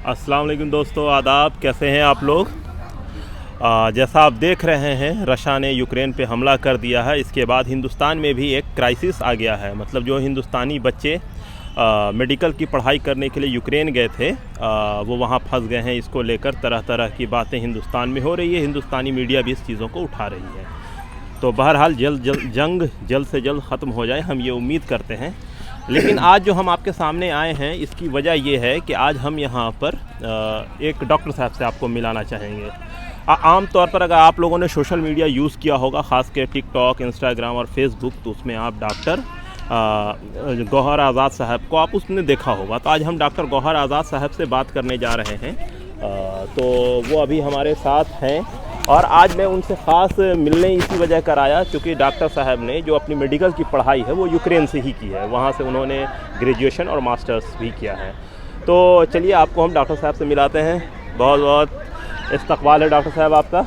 अस्सलाम वालेकुम दोस्तों, आदाब। कैसे हैं आप लोग? जैसा आप देख रहे हैं, रशिया ने यूक्रेन पे हमला कर दिया है। इसके बाद हिंदुस्तान में भी एक क्राइसिस आ गया है। मतलब जो हिंदुस्तानी बच्चे मेडिकल की पढ़ाई करने के लिए यूक्रेन गए थे, वो वहाँ फंस गए हैं। इसको लेकर तरह तरह की बातें हिंदुस्तान में हो रही है। हिंदुस्तानी मीडिया भी इस चीज़ों को उठा रही है। तो बहरहाल जंग जल्द से जल्द ख़त्म हो जाए, हम ये उम्मीद करते हैं। लेकिन आज जो हम आपके सामने आए हैं, इसकी वजह ये है कि आज हम यहाँ पर एक डॉक्टर साहब से आपको मिलाना चाहेंगे। आम तौर पर अगर आप लोगों ने सोशल मीडिया यूज़ किया होगा, ख़ास कर टिकटॉक, इंस्टाग्राम और फेसबुक, तो उसमें आप डॉक्टर गौहर आज़ाद साहब को आप उसने देखा होगा। तो आज हम डॉक्टर गौहर आज़ाद साहब से बात करने जा रहे हैं। तो वो अभी हमारे साथ हैं और आज मैं उनसे ख़ास मिलने इसी वजह कर आया क्योंकि डॉक्टर साहब ने जो अपनी मेडिकल की पढ़ाई है वो यूक्रेन से ही की है। वहाँ से उन्होंने ग्रेजुएशन और मास्टर्स भी किया है। तो चलिए आपको हम डॉक्टर साहब से मिलाते हैं। बहुत बहुत इस्तकबाल है डॉक्टर साहब आपका।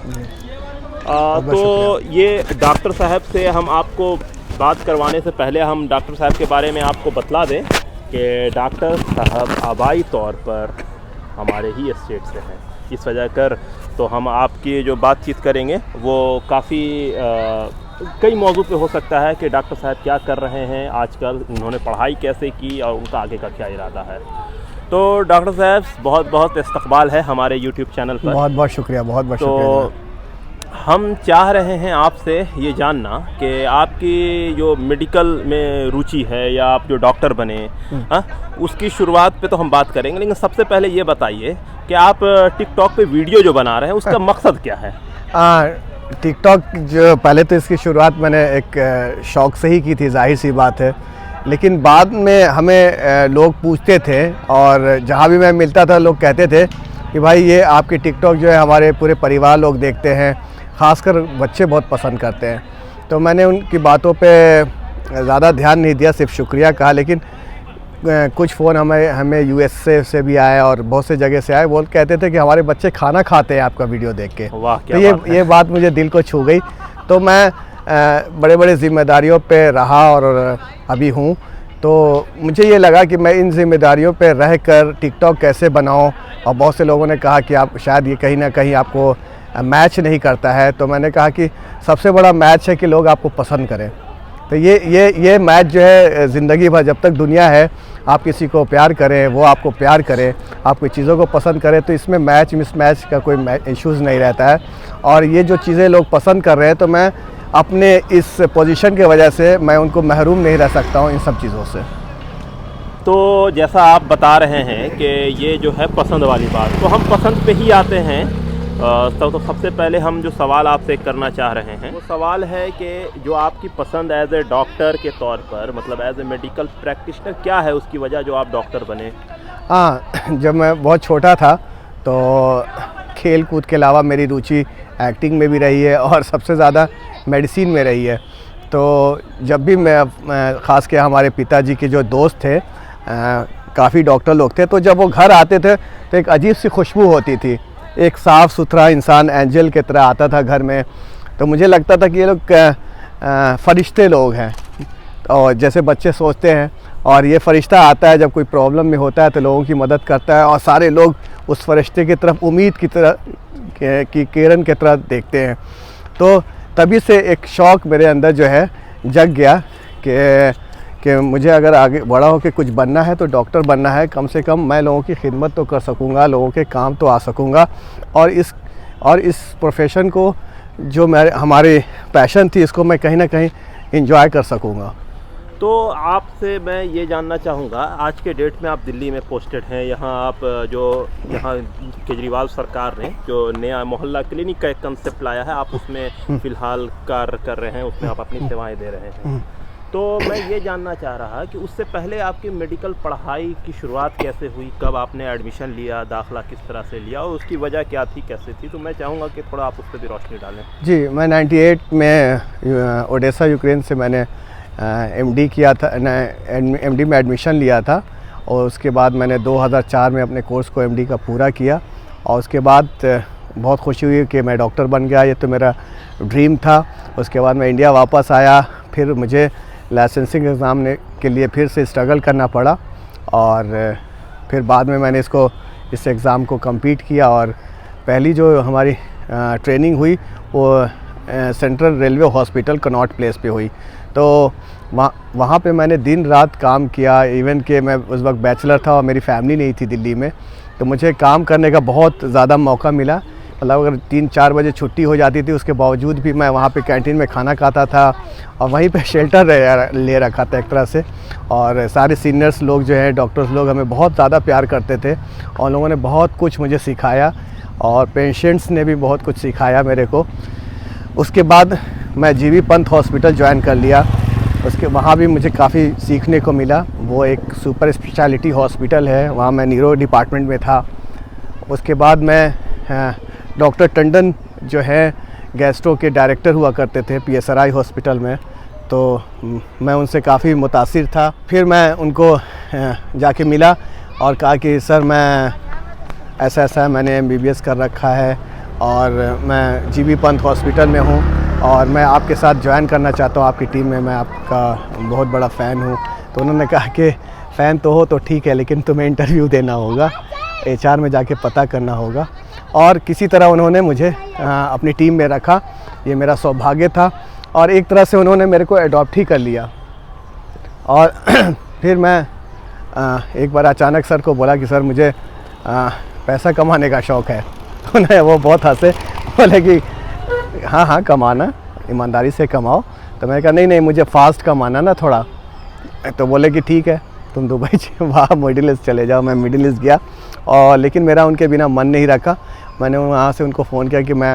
तो ये डॉक्टर साहब से हम आपको बात करवाने से पहले हम डॉक्टर साहब के बारे में आपको बतला दें कि डॉक्टर साहब आबाई तौर पर हमारे ही स्टेट से हैं। इस वजह कर तो हम आपकी जो बातचीत करेंगे वो काफ़ी कई मौजू पे हो सकता है कि डॉक्टर साहब क्या कर रहे हैं आजकल, उन्होंने पढ़ाई कैसे की और उनका आगे का क्या इरादा है। तो डॉक्टर साहब बहुत बहुत इस्तकबाल है हमारे यूट्यूब चैनल पर। बहुत बहुत शुक्रिया, बहुत बहुत शुक्रिया। तो हम चाह रहे हैं आपसे ये जानना कि आपकी जो मेडिकल में रुचि है या आप जो डॉक्टर बने, उसकी शुरुआत पे तो हम बात करेंगे, लेकिन सबसे पहले ये बताइए कि आप टिकटॉक पे वीडियो जो बना रहे हैं उसका मकसद क्या है? टिकटॉक जो पहले तो इसकी शुरुआत मैंने एक शौक़ से ही की थी, जाहिर सी बात है। लेकिन बाद में हमें लोग पूछते थे और जहाँ भी मैं मिलता था लोग कहते थे कि भाई ये आपकी टिकटॉक जो है हमारे पूरे परिवार लोग देखते हैं, ख़ासकर बच्चे बहुत पसंद करते हैं। तो मैंने उनकी बातों पे ज़्यादा ध्यान नहीं दिया, सिर्फ शुक्रिया कहा। लेकिन कुछ फ़ोन हमें यूएसए से भी आए और बहुत से जगह से आए, वो कहते थे कि हमारे बच्चे खाना खाते हैं आपका वीडियो देख के। वाह, क्या तो ये बात मुझे दिल को छू गई। तो मैं बड़े बड़े ज़िम्मेदारियों पे रहा और अभी हूँ। तो मुझे ये लगा कि मैं इन ज़िम्मेदारियों पे रह कर टिकटॉक कैसे बनाऊँ। और बहुत से लोगों ने कहा कि आप शायद ये कहीं ना कहीं आपको मैच नहीं करता है। तो मैंने कहा कि सबसे बड़ा मैच है कि लोग आपको पसंद करें। तो ये मैच जो है ज़िंदगी भर जब तक दुनिया है, आप किसी को प्यार करें, वो आपको प्यार करे, आपकी चीज़ों को पसंद करें, तो इसमें मैच मिसमैच का कोई इश्यूज़ नहीं रहता है। और ये जो चीज़ें लोग पसंद कर रहे हैं, तो मैं अपने इस पोजीशन की वजह से मैं उनको महरूम नहीं रह सकता हूँ इन सब चीज़ों से। तो जैसा आप बता रहे हैं कि ये जो है पसंद वाली बात, तो हम पसंद पे ही आते हैं। तो सबसे पहले हम जो सवाल आपसे करना चाह रहे हैं वो सवाल है कि जो आपकी पसंद एज ए डॉक्टर के तौर पर, मतलब एज ए मेडिकल प्रैक्टिशनर, क्या है उसकी वजह जो आप डॉक्टर बने? जब मैं बहुत छोटा था तो खेल कूद के अलावा मेरी रुचि एक्टिंग में भी रही है और सबसे ज़्यादा मेडिसिन में रही है। तो जब भी मैं ख़ास के हमारे पिताजी के जो दोस्त थे, काफ़ी डॉक्टर लोग थे, तो जब वो घर आते थे तो एक अजीब सी खुशबू होती थी। एक साफ़ सुथरा इंसान एंजल की तरह आता था घर में। तो मुझे लगता था कि ये लोग फरिश्ते लोग हैं, और जैसे बच्चे सोचते हैं। और ये फरिश्ता आता है जब कोई प्रॉब्लम में होता है तो लोगों की मदद करता है, और सारे लोग उस फरिश्ते की तरफ उम्मीद की तरह की किरण की तरह देखते हैं। तो तभी से एक शौक़ मेरे अंदर जो है जग गया कि मुझे अगर आगे बड़ा होकर कुछ बनना है तो डॉक्टर बनना है। कम से कम मैं लोगों की खिदमत तो कर सकूँगा, लोगों के काम तो आ सकूँगा, और इस प्रोफेशन को जो हमारी पैशन थी, इसको मैं कहीं ना कहीं एंजॉय कर सकूँगा। तो आपसे मैं ये जानना चाहूँगा, आज के डेट में आप दिल्ली में पोस्टेड हैं। यहाँ आप यहाँ केजरीवाल सरकार ने जो नया मोहल्ला क्लिनिक का एक कंसेप्ट लाया है, आप उसमें फ़िलहाल कार्य कर रहे हैं, उसमें आप अपनी सेवाएं दे रहे हैं। तो मैं ये जानना चाह रहा कि उससे पहले आपकी मेडिकल पढ़ाई की शुरुआत कैसे हुई, कब आपने एडमिशन लिया, दाखिला किस तरह से लिया और उसकी वजह क्या थी, कैसे थी? तो मैं चाहूँगा कि थोड़ा आप उस पर भी रोशनी डालें। जी, मैं 98 में ओडेसा यूक्रेन से मैंने एमडी किया था, एमडी में एडमिशन लिया था। और उसके बाद मैंने 2004 में अपने कोर्स को एमडी का पूरा किया। और उसके बाद बहुत खुशी हुई कि मैं डॉक्टर बन गया। ये तो मेरा ड्रीम था। उसके बाद मैं इंडिया वापस आया, फिर मुझे लाइसेंसिंग एग्ज़ाम के लिए फिर से स्ट्रगल करना पड़ा, और फिर बाद में मैंने इसको इस एग्ज़ाम को कंप्लीट किया। और पहली जो हमारी ट्रेनिंग हुई वो central railway hospital Connaught place पे हुई। तो वहाँ पे मैंने दिन रात काम किया। इवन कि मैं उस वक्त बैचलर था और मेरी फैमिली नहीं थी दिल्ली में, तो मुझे काम करने का बहुत ज़्यादा मौका मिला। मतलब अगर 3-4 बजे छुट्टी हो जाती थी उसके बावजूद भी मैं वहाँ पे कैंटीन में खाना खाता था और वहीं पे शेल्टर ले रखा था एक तरह से। और सारे सीनियर्स लोग जो हैं, डॉक्टर्स लोग हमें बहुत ज़्यादा प्यार करते थे और लोगों ने बहुत कुछ मुझे सिखाया और पेशेंट्स ने भी बहुत कुछ सिखाया मेरे को। उसके बाद मैं जीबी पंत हॉस्पिटल ज्वाइन कर लिया। उसके वहाँ भी मुझे काफ़ी सीखने को मिला। वो एक सुपर स्पेशलिटी हॉस्पिटल है, वहाँ मैं न्यूरो डिपार्टमेंट में था। उसके बाद मैं डॉक्टर टंडन जो है गैस्ट्रो के डायरेक्टर हुआ करते थे PSRI हॉस्पिटल में, तो मैं उनसे काफ़ी मुतासिर था। फिर मैं उनको जाके मिला और कहा कि सर मैं ऐसा मैंने MBBS कर रखा है और मैं जीबी पंत हॉस्पिटल में हूँ और मैं आपके साथ ज्वाइन करना चाहता हूँ, आपकी टीम में मैं आपका बहुत बड़ा फ़ैन हूँ। तो उन्होंने कहा कि फ़ैन तो हो तो ठीक है, लेकिन तुम्हें इंटरव्यू देना होगा, HR में जाके पता करना होगा। और किसी तरह उन्होंने मुझे अपनी टीम में रखा। ये मेरा सौभाग्य था और एक तरह से उन्होंने मेरे को अडॉप्ट ही कर लिया। और फिर मैं एक बार अचानक सर को बोला कि सर मुझे पैसा कमाने का शौक़ है। तो उन्हें वो बहुत हंसे, बोले कि हाँ कमाना, ईमानदारी से कमाओ। तो मैंने कहा नहीं मुझे फ़ास्ट कमाना ना थोड़ा। तो बोले कि ठीक है तुम दुबई वहाँ मिडिल ईस्ट चले जाओ। मैं मिडिल ईस्ट गया और लेकिन मेरा उनके बिना मन नहीं रखा। मैंने वहाँ से उनको फ़ोन किया कि मैं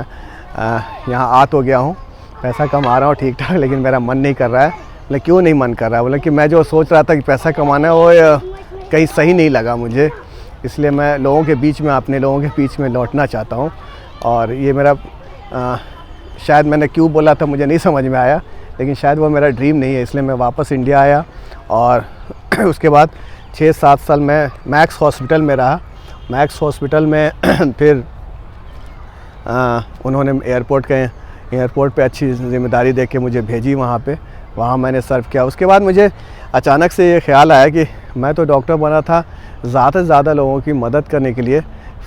यहाँ आ तो गया हूँ, पैसा कमा रहा हूँ ठीक ठाक, लेकिन मेरा मन नहीं कर रहा है। बोले क्यों नहीं मन कर रहा है? बोले कि मैं जो सोच रहा था कि पैसा कमाना है वो कहीं सही नहीं लगा मुझे, इसलिए मैं लोगों के बीच में, अपने लोगों के बीच में लौटना चाहता हूँ। और ये मेरा शायद मैंने क्यों बोला था मुझे नहीं समझ में आया, लेकिन शायद वो मेरा ड्रीम नहीं है, इसलिए मैं वापस इंडिया आया। और उसके बाद 6-7 साल मैं मैक्स हॉस्पिटल में रहा। मैक्स हॉस्पिटल में फिर उन्होंने एयरपोर्ट पे अच्छी ज़िम्मेदारी दे के मुझे भेजी वहाँ मैंने सर्व किया। उसके बाद मुझे अचानक से ये ख्याल आया कि मैं तो डॉक्टर बना था ज़्यादा से ज़्यादा लोगों की मदद करने के लिए,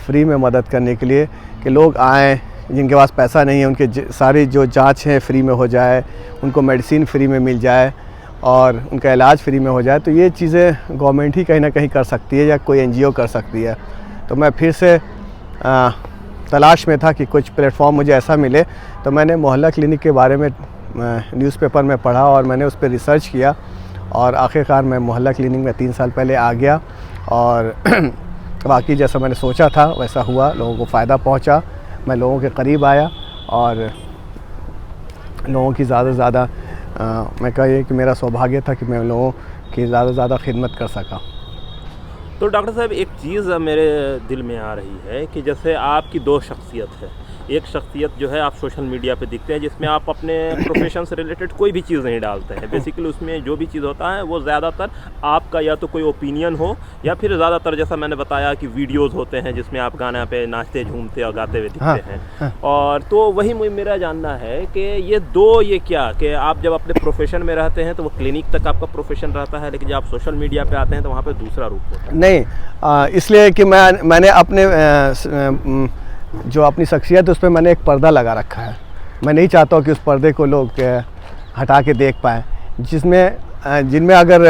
फ्री में मदद करने के लिए, कि लोग आएँ जिनके पास पैसा नहीं है, उनके सारी जो जांच है फ्री में हो जाए, उनको मेडिसिन फ्री में मिल जाए और उनका इलाज फ्री में हो जाए। तो ये चीज़ें गवर्नमेंट ही कहीं ना कहीं कर सकती है या कोई NGO कर सकती है। तो मैं फिर से तलाश में था कि कुछ प्लेटफॉर्म मुझे ऐसा मिले। तो मैंने मोहल्ला क्लिनिक के बारे में न्यूज़पेपर में पढ़ा और मैंने उस पर रिसर्च किया और आखिरकार मैं मोहल्ला क्लिनिक में 3 साल पहले आ गया। और बाकी जैसा मैंने सोचा था वैसा हुआ, लोगों को फ़ायदा पहुंचा, मैं लोगों के करीब आया और लोगों की ज़्यादा से ज़्यादा मैं कहिए कि मेरा सौभाग्य था कि मैं लोगों की ज़्यादा से ज़्यादा खिदमत कर सका। तो डॉक्टर साहब एक चीज़ मेरे दिल में आ रही है कि जैसे आपकी 2 शख्सियत है। एक शख्सियत जो है आप सोशल मीडिया पे दिखते हैं जिसमें आप अपने प्रोफेशन से रिलेटेड कोई भी चीज़ नहीं डालते हैं। बेसिकली उसमें जो भी चीज़ होता है वो ज़्यादातर आपका या तो कोई ओपिनियन हो या फिर ज़्यादातर जैसा मैंने बताया कि वीडियोस होते हैं जिसमें आप गाना पे नाचते झूमते और गाते हुए दिखते हैं। और तो वही मेरा जानना है कि ये क्या कि आप जब अपने प्रोफेशन में रहते हैं तो वो क्लिनिक तक आपका प्रोफेशन रहता है, लेकिन जब आप सोशल मीडिया पर आते हैं तो वहाँ पर दूसरा रूप होता है। नहीं, इसलिए कि मैंने अपने जो अपनी शख्सियत उस पर मैंने एक पर्दा लगा रखा है। मैं नहीं चाहता हूँ कि उस पर्दे को लोग हटा के देख पाएँ। जिनमें अगर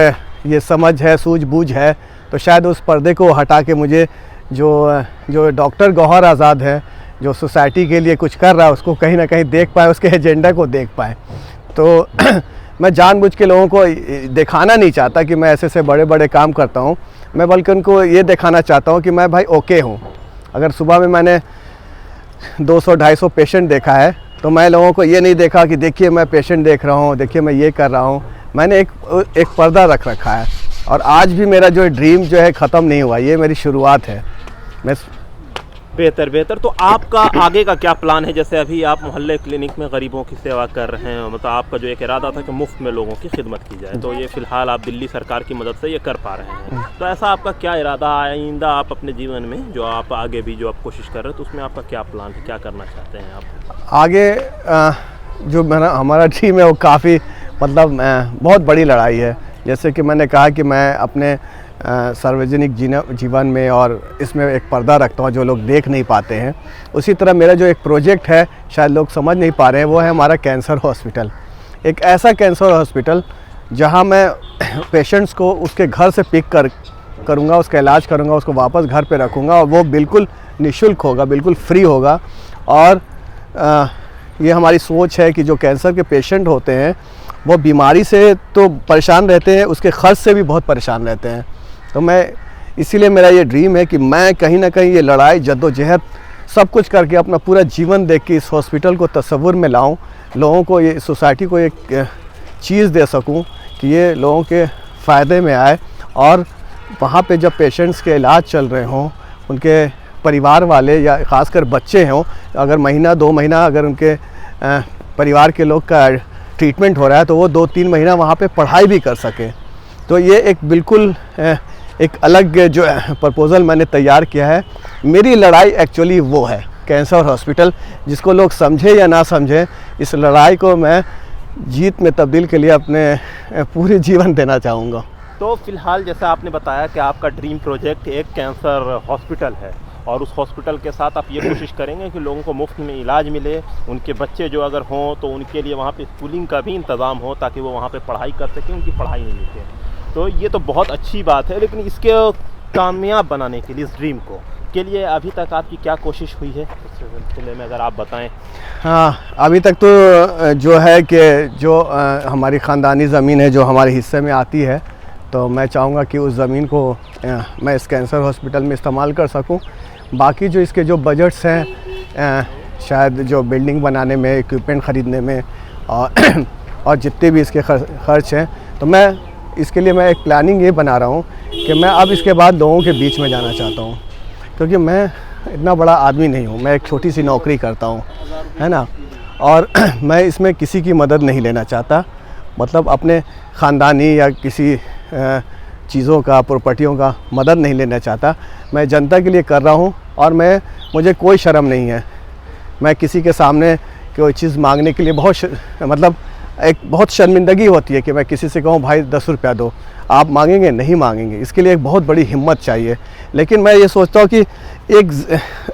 ये समझ है, सूझबूझ है, तो शायद उस पर्दे को हटा के मुझे जो डॉक्टर गौहर आज़ाद है, जो सोसाइटी के लिए कुछ कर रहा है, उसको कहीं ना कहीं देख पाए, उसके एजेंडा को देख पाए। तो मैं जानबूझ के लोगों को दिखाना नहीं चाहता कि मैं ऐसे बड़े बड़े काम करता हूँ। मैं बल्कि उनको ये दिखाना चाहता हूँ कि मैं भाई ओके हूँ। अगर सुबह में मैंने 200-250 पेशेंट देखा है तो मैं लोगों को ये नहीं देखा कि देखिए मैं पेशेंट देख रहा हूँ, देखिए मैं ये कर रहा हूँ। मैंने एक पर्दा रख रखा है और आज भी मेरा जो ड्रीम जो है ख़त्म नहीं हुआ, ये मेरी शुरुआत है। मैं बेहतर। तो आपका आगे का क्या प्लान है? जैसे अभी आप मोहल्ले क्लिनिक में गरीबों की सेवा कर रहे हैं, मतलब आपका जो एक इरादा था कि मुफ्त में लोगों की खिदमत की जाए, तो ये फ़िलहाल आप दिल्ली सरकार की मदद से ये कर पा रहे हैं। तो ऐसा आपका क्या इरादा आइंदा आप अपने जीवन में जो आप आगे भी जो आप कोशिश कर रहे हैं, तो उसमें आपका क्या प्लान है, क्या करना चाहते हैं आप आगे? जो हमारा ड्रीम है वो काफ़ी मतलब बहुत बड़ी लड़ाई है। जैसे कि मैंने कहा कि मैं अपने सार्वजनिक जीवन में और इसमें एक पर्दा रखता हूँ जो लोग देख नहीं पाते हैं। उसी तरह मेरा जो एक प्रोजेक्ट है, शायद लोग समझ नहीं पा रहे हैं, वो है हमारा कैंसर हॉस्पिटल। एक ऐसा कैंसर हॉस्पिटल जहाँ मैं पेशेंट्स को उसके घर से पिक करूँगा, उसका इलाज करूँगा, उसको वापस घर पे रखूँगा और वो बिल्कुल निःशुल्क होगा, बिल्कुल फ्री होगा। और ये हमारी सोच है कि जो कैंसर के पेशेंट होते हैं वो बीमारी से तो परेशान रहते हैं, उसके खर्च से भी बहुत परेशान रहते हैं। तो मैं इसीलिए मेरा ये ड्रीम है कि मैं कहीं ना कहीं ये लड़ाई जद्दोजहद सब कुछ करके अपना पूरा जीवन देख के इस हॉस्पिटल को तस्वुर में लाऊं, लोगों को, ये सोसाइटी को एक चीज़ दे सकूं कि ये लोगों के फ़ायदे में आए। और वहाँ पे जब पेशेंट्स के इलाज चल रहे हों, उनके परिवार वाले या ख़ासकर बच्चे हों, अगर महीना 2 महीना अगर उनके परिवार के लोग का ट्रीटमेंट हो रहा है तो वो 2-3 महीना वहाँ पे पढ़ाई भी कर सकें। तो ये एक बिल्कुल एक अलग जो प्रपोज़ल मैंने तैयार किया है। मेरी लड़ाई एक्चुअली वो है कैंसर हॉस्पिटल। जिसको लोग समझे या ना समझे, इस लड़ाई को मैं जीत में तब्दील के लिए अपने पूरे जीवन देना चाहूँगा। तो फिलहाल जैसा आपने बताया कि आपका ड्रीम प्रोजेक्ट एक कैंसर हॉस्पिटल है और उस हॉस्पिटल के साथ आप ये कोशिश करेंगे कि लोगों को मुफ्त में इलाज मिले, उनके बच्चे जो अगर हों तो उनके लिए वहाँ पे स्कूलिंग का भी इंतज़ाम हो ताकि वो वहाँ पे पढ़ाई कर सकें, उनकी पढ़ाई नहीं रुके। तो ये तो बहुत अच्छी बात है, लेकिन इसके कामयाब बनाने के लिए, इस ड्रीम को के लिए अभी तक आपकी क्या कोशिश हुई है, इस सिलसिले में अगर आप बताएं। हाँ, अभी तक तो जो है कि जो हमारी ख़ानदानी ज़मीन है जो हमारे हिस्से में आती है, तो मैं चाहूँगा कि उस ज़मीन को मैं इस कैंसर हॉस्पिटल में इस्तेमाल कर सकूँ। बाकी जो इसके जो बजट्स हैं, शायद जो बिल्डिंग बनाने में, इक्विपमेंट ख़रीदने में और जितने भी इसके खर्च हैं, तो मैं इसके लिए मैं एक प्लानिंग ये बना रहा हूँ कि मैं अब इसके बाद लोगों के बीच में जाना चाहता हूँ, क्योंकि मैं इतना बड़ा आदमी नहीं हूँ, मैं एक छोटी सी नौकरी करता हूँ, है ना। और मैं इसमें किसी की मदद नहीं लेना चाहता, मतलब अपने ख़ानदानी या किसी चीज़ों का, प्रॉपर्टियों का मदद नहीं लेना चाहता। मैं जनता के लिए कर रहा हूँ और मुझे कोई शर्म नहीं है। मैं किसी के सामने कोई चीज़ मांगने के लिए बहुत शर्मिंदगी होती है कि मैं किसी से कहूँ भाई 10 रुपया दो, आप मांगेंगे? नहीं मांगेंगे। इसके लिए एक बहुत बड़ी हिम्मत चाहिए। लेकिन मैं ये सोचता हूँ कि एक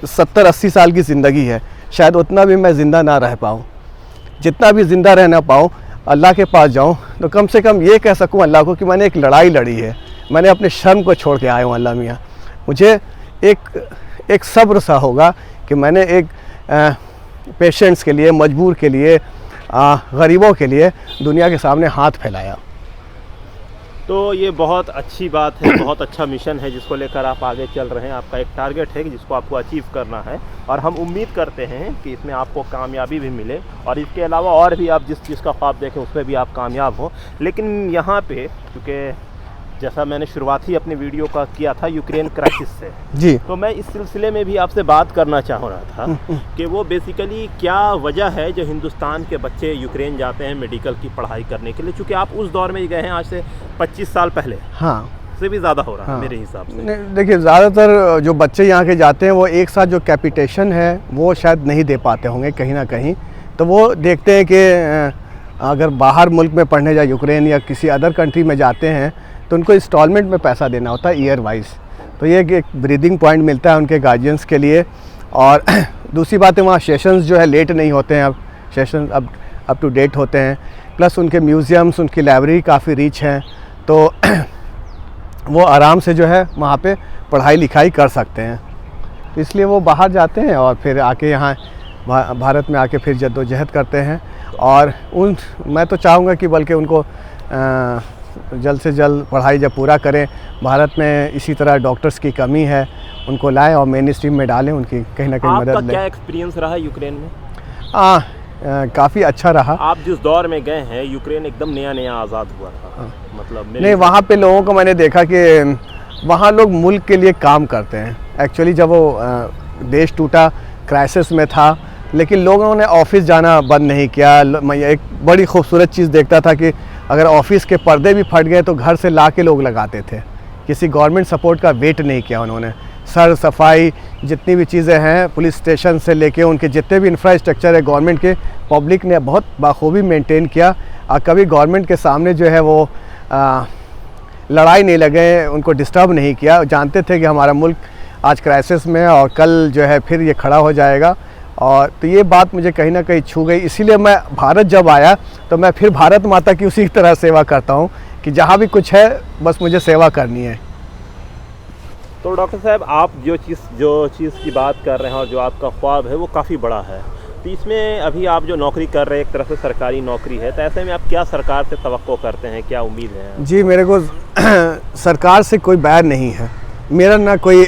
70-80 साल की ज़िंदगी है, शायद उतना भी मैं ज़िंदा ना रह पाऊँ। जितना भी ज़िंदा रह ना पाऊँ, अल्लाह के पास जाऊँ तो कम से कम ये कह सकूँ अल्लाह को कि मैंने एक लड़ाई लड़ी है, मैंने अपने शर्म को छोड़ के आया हूँ। अल्लाह मियाँ, मुझे एक सब्र सा होगा कि मैंने एक पेशेंट्स के लिए, मजबूर के लिए, गरीबों के लिए दुनिया के सामने हाथ फैलाया। तो ये बहुत अच्छी बात है, बहुत अच्छा मिशन है जिसको लेकर आप आगे चल रहे हैं। आपका एक टारगेट है कि जिसको आपको अचीव करना है, और हम उम्मीद करते हैं कि इसमें आपको कामयाबी भी मिले और इसके अलावा और भी आप जिस चीज़ का ख्वाब देखें उसमें भी आप कामयाब हो। लेकिन यहाँ पे क्योंकि जैसा मैंने शुरुआत ही अपने वीडियो का किया था यूक्रेन क्राइसिस से जी, तो मैं इस सिलसिले में भी आपसे बात करना चाह रहा था कि वो बेसिकली क्या वजह है जो हिंदुस्तान के बच्चे यूक्रेन जाते हैं मेडिकल की पढ़ाई करने के लिए, क्योंकि आप उस दौर में ही गए हैं आज से 25 साल पहले। हाँ, से भी ज़्यादा हो रहा है हाँ, मेरे हिसाब से। देखिए, ज़्यादातर जो बच्चे यहाँ के जाते हैं वो एक साथ जो कैपिटेशन है वो शायद नहीं दे पाते होंगे कहीं ना कहीं। तो वो देखते हैं कि अगर बाहर मुल्क में पढ़ने या यूक्रेन या किसी अदर कंट्री में जाते हैं तो उनको इंस्टॉलमेंट में पैसा देना होता है ईयर वाइज। तो ये एक ब्रीदिंग पॉइंट मिलता है उनके गार्जियंस के लिए। और दूसरी बात है, वहाँ सेशंस जो है लेट नहीं होते हैं, अब सेशन अप टू डेट होते हैं। प्लस उनके म्यूज़ियम्स, उनकी लाइब्रेरी काफ़ी रिच हैं, तो वो आराम से जो है वहाँ पे पढ़ाई लिखाई कर सकते हैं। तो इसलिए वो बाहर जाते हैं और फिर आके यहाँ भारत में आके फिर जद्दोजहद करते हैं। और मैं तो चाहूँगा कि बल्कि उनको जल्द से जल्द पढ़ाई जब पूरा करें, भारत में इसी तरह डॉक्टर्स की कमी है, उनको लाएं और मेन स्ट्रीम में डालें, उनकी कहीं ना कहीं मदद लें। आपका क्या एक्सपीरियंस रहा यूक्रेन में? काफ़ी अच्छा रहा। आप जिस दौर में गए हैं, यूक्रेन एकदम नया आज़ाद हुआ था, मतलब नहीं, वहाँ पे लोगों को मैंने देखा कि वहाँ लोग मुल्क के लिए काम करते हैं। एक्चुअली जब वो देश टूटा, क्राइसिस में था, लेकिन लोगों ने ऑफिस जाना बंद नहीं किया। मैं एक बड़ी खूबसूरत चीज़ देखता था कि अगर ऑफिस के पर्दे भी फट गए तो घर से ला के लोग लगाते थे। किसी गवर्नमेंट सपोर्ट का वेट नहीं किया उन्होंने। सर सफाई जितनी भी चीज़ें हैं, पुलिस स्टेशन से लेके उनके जितने भी इंफ्रास्ट्रक्चर है गवर्नमेंट के, पब्लिक ने बहुत बाखूबी मेंटेन किया। कभी गवर्नमेंट के सामने जो है वो लड़ाई नहीं लगे, उनको डिस्टर्ब नहीं किया। जानते थे कि हमारा मुल्क आज क्राइसिस में है और कल जो है फिर ये खड़ा हो जाएगा। और तो ये बात मुझे कहीं ना कहीं छू गई। इसीलिए मैं भारत जब आया तो मैं फिर भारत माता की उसी तरह सेवा करता हूँ कि जहाँ भी कुछ है बस मुझे सेवा करनी है। तो डॉक्टर साहब, आप जो चीज़ की बात कर रहे हैं और जो आपका ख्वाब है वो काफ़ी बड़ा है। तो इसमें अभी आप जो नौकरी कर रहे हैं एक तरह से सरकारी नौकरी है, तो ऐसे में आप क्या सरकार से तवक्को करते हैं, क्या उम्मीद है? जी, मेरे को सरकार से कोई बैर नहीं है। मेरा ना कोई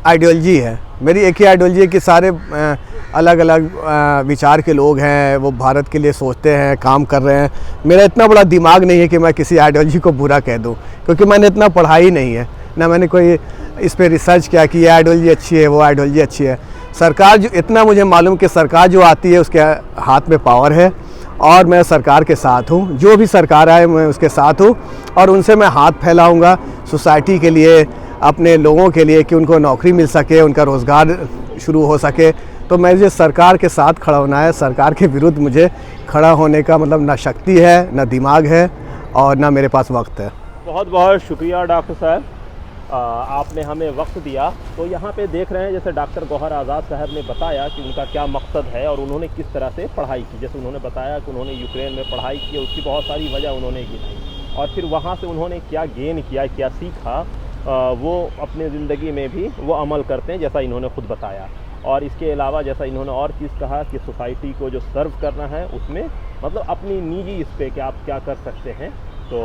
आइडियोलॉजी है। मेरी एक ही आइडियोलॉजी है कि सारे अलग अलग विचार के लोग हैं, वो भारत के लिए सोचते हैं, काम कर रहे हैं। मेरा इतना बड़ा दिमाग नहीं है कि मैं किसी आइडियोलॉजी को बुरा कह दूं, क्योंकि मैंने इतना पढ़ा ही नहीं है, ना मैंने कोई इस पे रिसर्च किया कि ये आइडियोलॉजी अच्छी है, वो आइडियोलॉजी अच्छी है। सरकार जो, इतना मुझे मालूम कि सरकार जो आती है उसके हाथ में पावर है और मैं सरकार के साथ हूँ। जो भी सरकार आए मैं उसके साथ हूँ और उनसे मैं हाथ फैलाऊँगा सोसाइटी के लिए, अपने लोगों के लिए, कि उनको नौकरी मिल सके, उनका रोज़गार शुरू हो सके। तो मुझे सरकार के साथ खड़ा होना है। सरकार के विरुद्ध मुझे खड़ा होने का मतलब ना शक्ति है, ना दिमाग है और ना मेरे पास वक्त है। बहुत बहुत शुक्रिया डॉक्टर साहब, आपने हमें वक्त दिया। तो यहाँ पे देख रहे हैं जैसे डॉक्टर गौहर आज़ाद साहब ने बताया कि उनका क्या मकसद है और उन्होंने किस तरह से पढ़ाई की। जैसे उन्होंने बताया कि उन्होंने यूक्रेन में पढ़ाई की, उसकी बहुत सारी वजह उन्होंने गिनाई और फिर वहाँ से उन्होंने क्या गेन किया, क्या सीखा, वो अपने ज़िंदगी में भी वो अमल करते हैं, जैसा इन्होंने ख़ुद बताया। और इसके अलावा जैसा इन्होंने और चीज़ कहा कि सोसाइटी को जो सर्व करना है उसमें मतलब अपनी निजी इस पे कि आप क्या कर सकते हैं, तो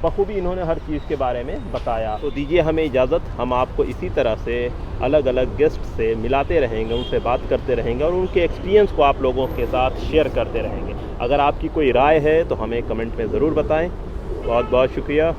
बखूबी इन्होंने हर चीज़ के बारे में बताया। तो दीजिए हमें इजाज़त, हम आपको इसी तरह से अलग अलग गेस्ट से मिलाते रहेंगे, उनसे बात करते रहेंगे और उनके एक्सपीरियंस को आप लोगों के साथ शेयर करते रहेंगे। अगर आपकी कोई राय है तो हमें कमेंट में ज़रूर बताएं। बहुत बहुत शुक्रिया।